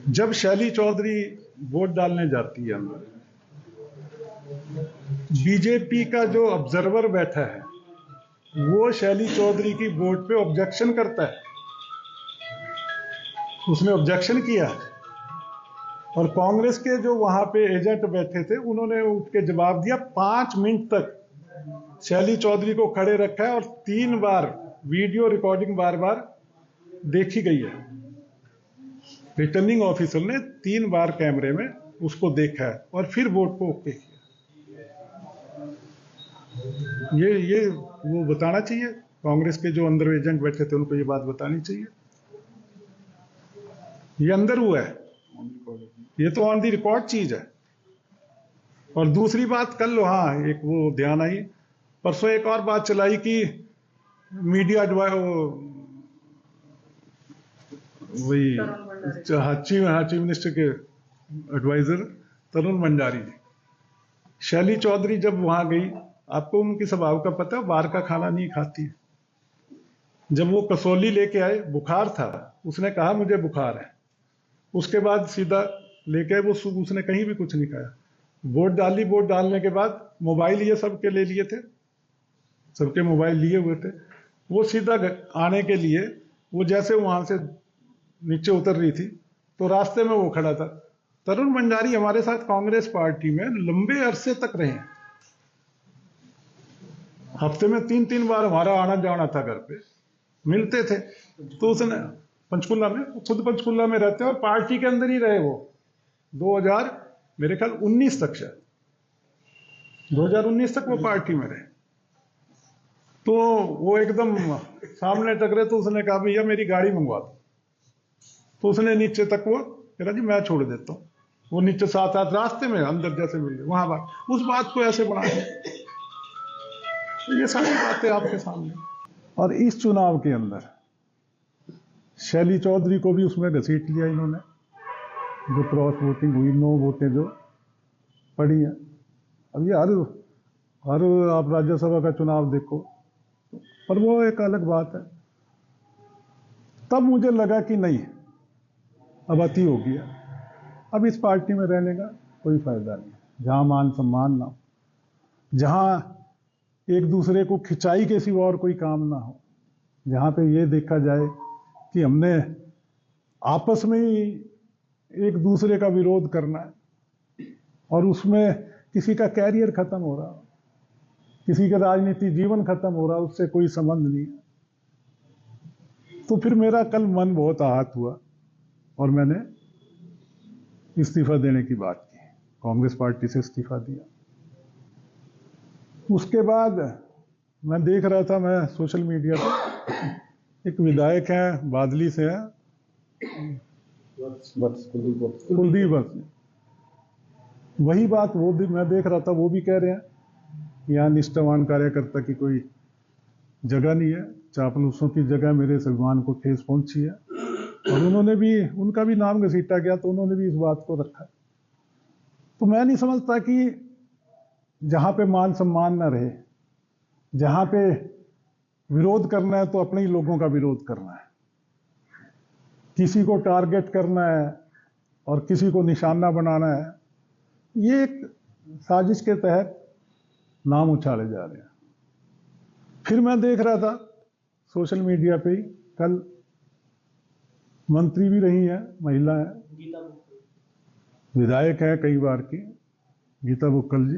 जब शैली चौधरी वोट डालने जाती है अंदर, बीजेपी का जो ऑब्जर्वर बैठा है वो शैली चौधरी की वोट पे ऑब्जेक्शन करता है। उसने ऑब्जेक्शन किया और कांग्रेस के जो वहां पे एजेंट बैठे थे उन्होंने उठ के जवाब दिया। 5 मिनट तक शैली चौधरी को खड़े रखा है और 3 बार वीडियो रिकॉर्डिंग बार बार देखी गई है। रिटर्निंग ऑफिसर ने 3 बार कैमरे में उसको देखा है और फिर वोट को ओके किया। ये वो बताना चाहिए, कांग्रेस के जो अंदर एजेंट बैठे थे उनको ये बात बतानी चाहिए। ये अंदर हुआ है, ये तो ऑन दी रिकॉर्ड चीज है। और दूसरी बात, कल हाँ एक वो ध्यान आई, परसों एक और बात चलाई कि मीडिया वही चीफ मिनिस्टर के एडवाइजर तरुण भंडारी जी, शैली चौधरी जब वहां गई, आपको उनकी स्वभाव का पता है, बाहर का खाना नहीं खाती है। जब वो कसौली लेके आए, बुखार था, उसने कहा मुझे बुखार है, उसके बाद सीधा लेके आए, वो उसने कहीं भी कुछ नहीं खाया। वोट डाली, वोट डालने के बाद मोबाइल ये सबके ले लिए थे, सबके मोबाइल लिए हुए थे। वो सीधा आने के लिए वो जैसे वहां से नीचे उतर रही थी तो रास्ते में वो खड़ा था। तरुण भंडारी हमारे साथ कांग्रेस पार्टी में लंबे अरसे तक रहे हैं, हफ्ते में 3-3 बार हमारा आना जाना था, घर पे मिलते थे। तो उसने पंचकुला में, खुद पंचकुला में रहते हैं और पार्टी के अंदर ही रहे वो 2000 मेरे ख्याल 19 तक, शायद 2019 तक वो पार्टी में रहे। तो वो एकदम सामने टकरे तो उसने कहा भैया मेरी गाड़ी मंगवा दो। तो उसने नीचे तक वो कह रहा जी मैं छोड़ देता हूँ। वो नीचे साथ रास्ते में अंदर जैसे मिल गए, वहां बात, उस बात को ऐसे बना दिया। तो ये सारी बातें आपके सामने। और इस चुनाव के अंदर शैली चौधरी को भी उसमें घसीट लिया इन्होंने, जो क्रॉस वोटिंग हुई, 9 वोटें जो पड़ी हैं। अब ये हर आप राज्यसभा का चुनाव देखो, पर वो एक अलग बात है। तब मुझे लगा कि नहीं, अब अति हो गया, अब इस पार्टी में रहने का कोई फायदा नहीं, जहां मान सम्मान ना हो, जहां एक दूसरे को खिंचाई के सिवा और कोई काम ना हो, जहां पे ये देखा जाए कि हमने आपस में ही एक दूसरे का विरोध करना है और उसमें किसी का कैरियर खत्म हो रहा, किसी का राजनीतिक जीवन खत्म हो रहा, उससे कोई संबंध नहीं है। तो फिर मेरा कल मन बहुत आहत हुआ और मैंने इस्तीफा देने की बात की, कांग्रेस पार्टी से इस्तीफा दिया। उसके बाद मैं देख रहा था, मैं सोशल मीडिया पर एक विधायक हैं, बादली से हैं, कुलदीप वत्स, वही बात वो भी मैं देख रहा था, वो भी कह रहे हैं यहाँ निष्ठावान कार्यकर्ता की कोई जगह नहीं है, चापलूसों की जगह मेरे सम्मान को ठेस पहुंची है। और उन्होंने भी, उनका भी नाम घसीटा गया तो उन्होंने भी इस बात को रखा। तो मैं नहीं समझता कि जहां पे मान सम्मान ना रहे, जहां पे विरोध करना है तो अपने ही लोगों का विरोध करना है, किसी को टारगेट करना है और किसी को निशाना बनाना है, ये एक साजिश के तहत नाम उछाले जा रहे हैं। फिर मैं देख रहा था सोशल मीडिया पे ही, कल मंत्री भी रही है, महिला है, विधायक है कई बार की, गीता बुक्कल जी,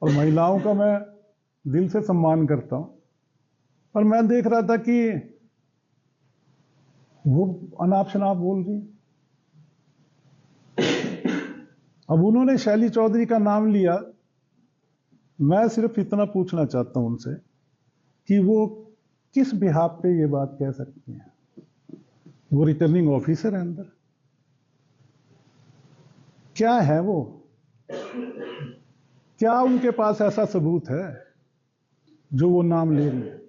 और महिलाओं का मैं दिल से सम्मान करता हूं, पर मैं देख रहा था कि वो अनाप शनाप बोल रही। अब उन्होंने शैली चौधरी का नाम लिया, मैं सिर्फ इतना पूछना चाहता हूं उनसे कि वो किस बिहाफ पे ये बात कह सकती हैं? वो रिटर्निंग ऑफिसर है अंदर, क्या है वो, क्या उनके पास ऐसा सबूत है जो वो नाम ले रही है?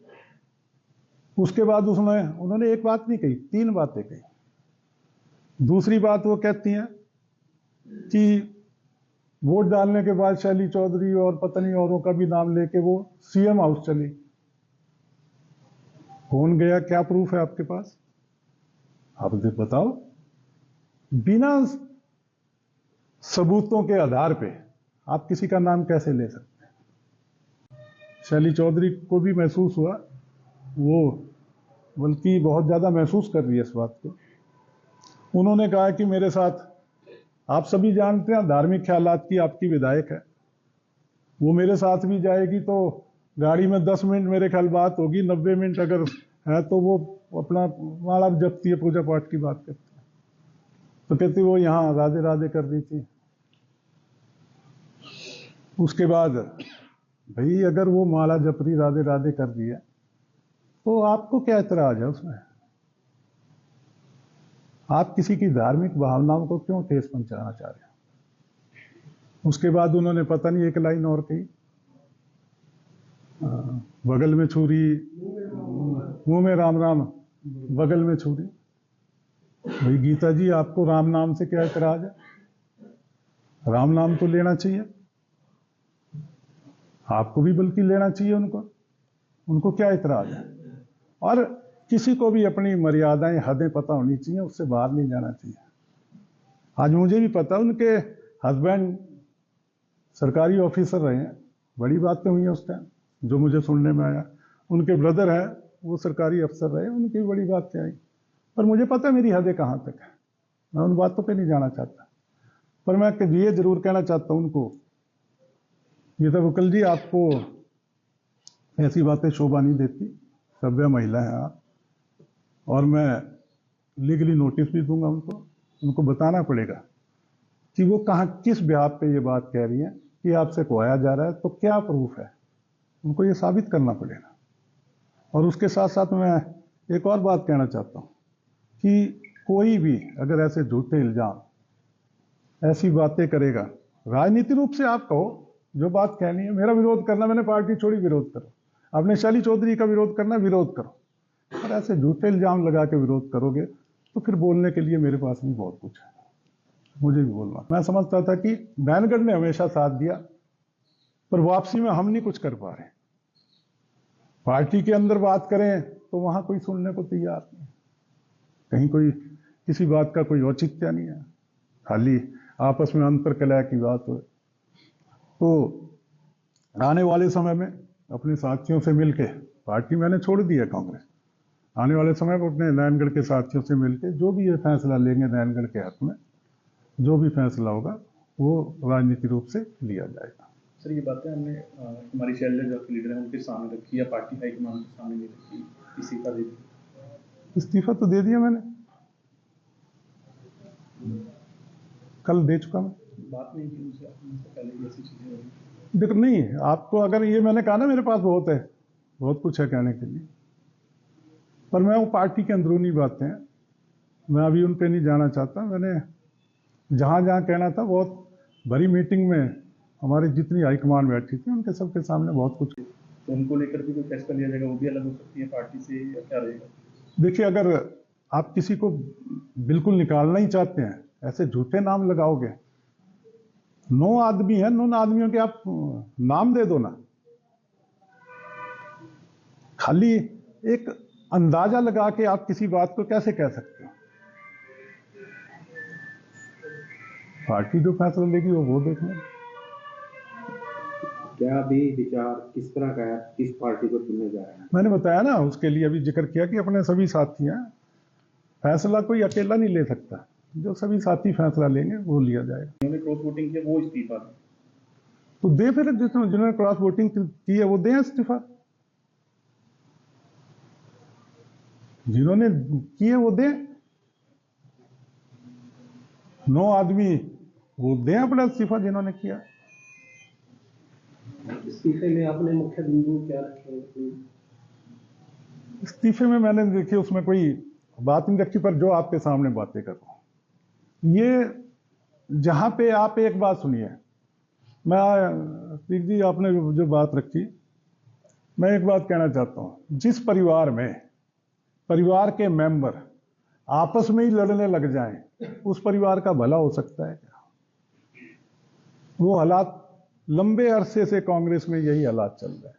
उसके बाद उन्होंने एक बात नहीं कही, 3 बातें कही। दूसरी बात वो कहती हैं कि वोट डालने के बाद शैली चौधरी और पता नहीं औरों का भी नाम लेके वो सीएम हाउस चली। कौन गया, क्या प्रूफ है आपके पास? आप बताओ। बिना सबूतों के आधार पे आप किसी का नाम कैसे ले सकते हैं? शैली चौधरी को भी महसूस हुआ, वो बल्कि बहुत ज्यादा महसूस कर रही है इस बात को। उन्होंने कहा कि मेरे साथ, आप सभी जानते हैं धार्मिक ख्यालात की आपकी विधायक है, वो मेरे साथ भी जाएगी तो गाड़ी में 10 मिनट मेरे ख्याल बात होगी, 90 मिनट अगर है तो वो अपना माला जपती है, पूजा पाठ की बात करती है। तो कहती वो यहाँ राधे राधे कर रही थी। उसके बाद भाई अगर वो माला जप रही, राधे राधे कर रही है, तो आपको क्या इतराज है उसमें? आप किसी की धार्मिक भावनाओं को क्यों ठेस पहुंचाना चाह रहे हैं? उसके बाद उन्होंने पता नहीं एक लाइन और कही, बगल में छुरी, मुंह में राम राम, बगल में छुरी। भाई गीता जी, आपको राम नाम से क्या इतराज है? राम नाम तो लेना चाहिए, आपको भी बल्कि लेना चाहिए। उनको क्या इतराज है? और किसी को भी अपनी मर्यादाएं, हदें पता होनी चाहिए, उससे बाहर नहीं जाना चाहिए। आज मुझे भी पता, उनके हस्बैंड सरकारी ऑफिसर रहे हैं, बड़ी बातें हुई हैं उस टाइम जो मुझे सुनने में आया। उनके ब्रदर हैं, वो सरकारी अफसर रहे, उनकी भी बड़ी बातें आई। पर मुझे पता है मेरी हदें कहाँ तक है, मैं उन बातों पे नहीं जाना चाहता। पर मैं ये जरूर कहना चाहता हूं उनको, ये तो वकील जी आपको ऐसी बातें शोभा नहीं देती, सभ्य महिला है आप, और मैं लीगली नोटिस भी दूंगा उनको बताना पड़ेगा कि वो कहाँ, किस ब्याह पे ये बात कह रही है कि आपसे खुआया जा रहा है, तो क्या प्रूफ है, उनको ये साबित करना पड़ेगा। और उसके साथ साथ मैं एक और बात कहना चाहता हूं कि कोई भी अगर ऐसे झूठे इल्जाम, ऐसी बातें करेगा, राजनीतिक रूप से आप कहो जो बात कहनी है, मेरा विरोध करना, मैंने पार्टी छोड़ी, विरोध करो। आपने शैली चौधरी का विरोध करना, विरोध करो। और ऐसे झूठे इल्जाम लगा के विरोध करोगे तो फिर बोलने के लिए मेरे पास भी बहुत कुछ है, मुझे भी बोलना। मैं समझता था कि बैनगढ़ ने हमेशा साथ दिया, पर वापसी में हम नहीं कुछ कर पा रहे। पार्टी के अंदर बात करें तो वहां कोई सुनने को तैयार नहीं, कहीं कोई किसी बात का कोई औचित्य नहीं है, खाली आपस में अंतर कलह की बात हो। तो आने वाले समय में अपने साथियों से मिलके, पार्टी मैंने छोड़ दी है कांग्रेस, आने वाले समय में अपने नैनगढ़ के साथियों से मिलके जो भी ये फैसला लेंगे नैनगढ़ के हक में, जो भी फैसला होगा वो राजनीतिक रूप से लिया जाएगा। सर, ये बातें हमने हमारी शैलजा जो लीडर है उनके सामने रखी या पार्टी हाईकमान के सामने नहीं रखी? इस्तीफा दे दिया? इस्तीफा तो दे दिया मैंने, कल दे चुका मैं। बात नहीं की उनसे पहले भी ऐसी चीजें हो रही? देखो नहीं, आपको अगर ये मैंने कहा ना, मेरे पास बहुत है, बहुत कुछ है कहने के लिए, पर मैं वो पार्टी की अंदरूनी बातें हैं, मैं अभी उन पे नहीं जाना चाहता। मैंने जहां जहां कहना था, बहुत बड़ी मीटिंग में हमारी जितनी हाईकमान बैठी थी उनके सबके सामने बहुत कुछ। तो उनको लेकर भी कोई फैसला लिया जाएगा, वो भी अलग हो सकती है पार्टी से, या क्या रहेगा? देखिए, अगर आप किसी को बिल्कुल निकालना ही चाहते हैं, ऐसे झूठे नाम लगाओगे, 9 आदमी है, 9 आदमियों के आप नाम दे दो ना, खाली एक अंदाजा लगा के आप किसी बात को कैसे कह सकते हो? पार्टी जो फैसला लेगी वो देख लें। क्या अभी विचार किस तरह का है, किस पार्टी को चुनने जा रहे हैं? मैंने बताया ना, उसके लिए अभी जिक्र किया कि अपने सभी साथी हैं, फैसला कोई अकेला नहीं ले सकता, जो सभी साथी फैसला लेंगे वो लिया जाएगा। उन्होंने क्रॉस वोटिंग किया, वो इस्तीफा तो दे, फिर जिन्होंने क्रॉस वोटिंग की है वो दें इस्तीफा, जिन्होंने की है वो दें। 9 आदमी वो दें अपना इस्तीफा जिन्होंने किया। इस्तीफे में आपने मुख्य बिंदु क्या रखे? इस्तीफे में मैंने देखिए उसमें कोई बात नहीं रखी, पर जो आपके सामने बातें कर रहा हूं, ये जहां पे आप एक बात सुनिए, मैं पीक जी आपने जो बात रखी, मैं एक बात कहना चाहता हूं, जिस परिवार में परिवार के मेंबर आपस में ही लड़ने लग जाएं, उस परिवार का भला हो सकता है क्या? वो हालात लंबे अरसे से कांग्रेस में यही हालात चल रहे हैं।